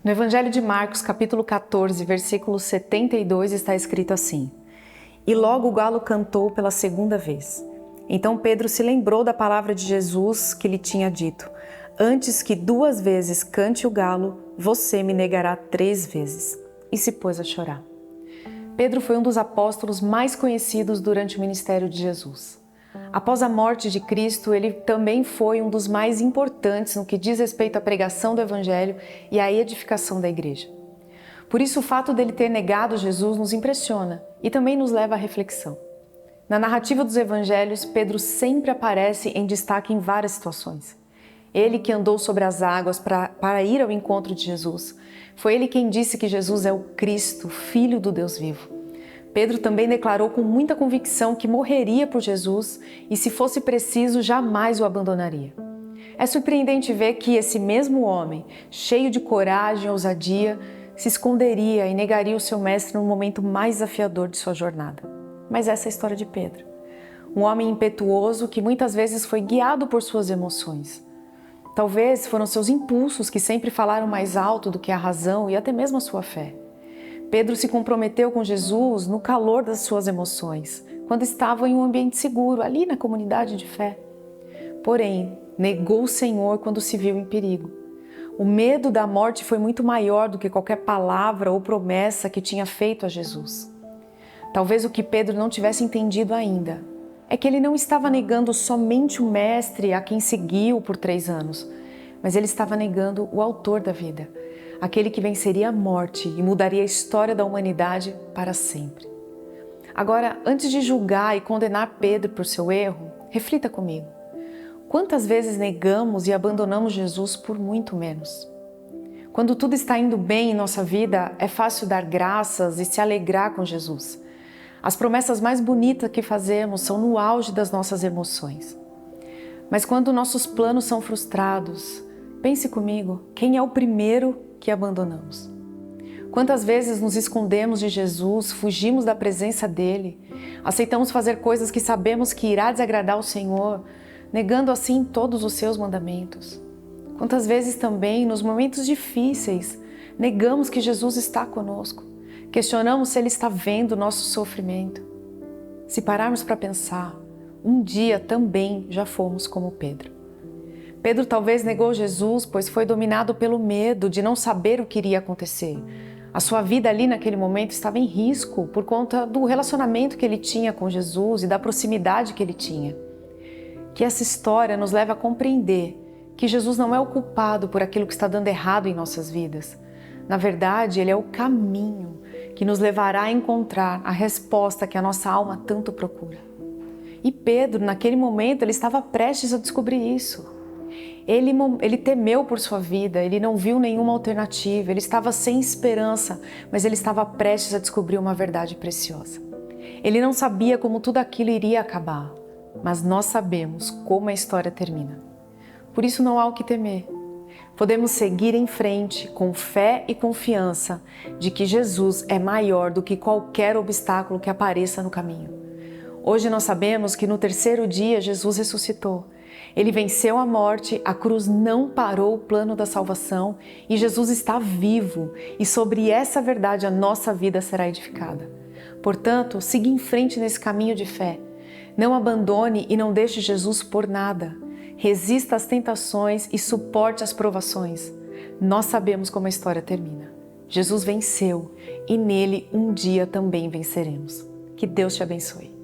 No Evangelho de Marcos, capítulo 14, versículo 72, está escrito assim: E logo o galo cantou pela segunda vez. Então Pedro se lembrou da palavra de Jesus que lhe tinha dito: Antes que 2 vezes cante o galo, você me negará 3 vezes. E se pôs a chorar. Pedro foi um dos apóstolos mais conhecidos durante o ministério de Jesus. Após a morte de Cristo, ele também foi um dos mais importantes no que diz respeito à pregação do Evangelho e à edificação da igreja. Por isso, o fato dele ter negado Jesus nos impressiona e também nos leva à reflexão. Na narrativa dos Evangelhos, Pedro sempre aparece em destaque em várias situações. Ele que andou sobre as águas para ir ao encontro de Jesus. Foi ele quem disse que Jesus é o Cristo, Filho do Deus vivo. Pedro também declarou com muita convicção que morreria por Jesus e, se fosse preciso, jamais o abandonaria. É surpreendente ver que esse mesmo homem, cheio de coragem e ousadia, se esconderia e negaria o seu mestre no momento mais desafiador de sua jornada. Mas essa é a história de Pedro. Um homem impetuoso que muitas vezes foi guiado por suas emoções. Talvez foram seus impulsos que sempre falaram mais alto do que a razão e até mesmo a sua fé. Pedro se comprometeu com Jesus no calor das suas emoções, quando estava em um ambiente seguro, ali na comunidade de fé. Porém, negou o Senhor quando se viu em perigo. O medo da morte foi muito maior do que qualquer palavra ou promessa que tinha feito a Jesus. Talvez o que Pedro não tivesse entendido ainda é que ele não estava negando somente o Mestre a quem seguiu por 3 anos, mas ele estava negando o autor da vida, aquele que venceria a morte e mudaria a história da humanidade para sempre. Agora, antes de julgar e condenar Pedro por seu erro, reflita comigo. Quantas vezes negamos e abandonamos Jesus por muito menos? Quando tudo está indo bem em nossa vida, é fácil dar graças e se alegrar com Jesus. As promessas mais bonitas que fazemos são no auge das nossas emoções. Mas quando nossos planos são frustrados, pense comigo, quem é o primeiro que abandonamos? Quantas vezes nos escondemos de Jesus, fugimos da presença dele, aceitamos fazer coisas que sabemos que irá desagradar o Senhor, negando assim todos os seus mandamentos? Quantas vezes também, nos momentos difíceis, negamos que Jesus está conosco, questionamos se ele está vendo o nosso sofrimento? Se pararmos para pensar, um dia também já fomos como Pedro. Pedro talvez negou Jesus, pois foi dominado pelo medo de não saber o que iria acontecer. A sua vida ali naquele momento estava em risco por conta do relacionamento que ele tinha com Jesus e da proximidade que ele tinha. Que essa história nos leve a compreender que Jesus não é o culpado por aquilo que está dando errado em nossas vidas. Na verdade, ele é o caminho que nos levará a encontrar a resposta que a nossa alma tanto procura. E Pedro, naquele momento, ele estava prestes a descobrir isso. Ele temeu por sua vida, ele não viu nenhuma alternativa, ele estava sem esperança, mas ele estava prestes a descobrir uma verdade preciosa. Ele não sabia como tudo aquilo iria acabar, mas nós sabemos como a história termina. Por isso não há o que temer. Podemos seguir em frente com fé e confiança de que Jesus é maior do que qualquer obstáculo que apareça no caminho. Hoje nós sabemos que no 3º dia Jesus ressuscitou. Ele venceu a morte, a cruz não parou o plano da salvação e Jesus está vivo e sobre essa verdade a nossa vida será edificada. Portanto, siga em frente nesse caminho de fé. Não abandone e não deixe Jesus por nada. Resista às tentações e suporte as provações. Nós sabemos como a história termina. Jesus venceu e nele um dia também venceremos. Que Deus te abençoe.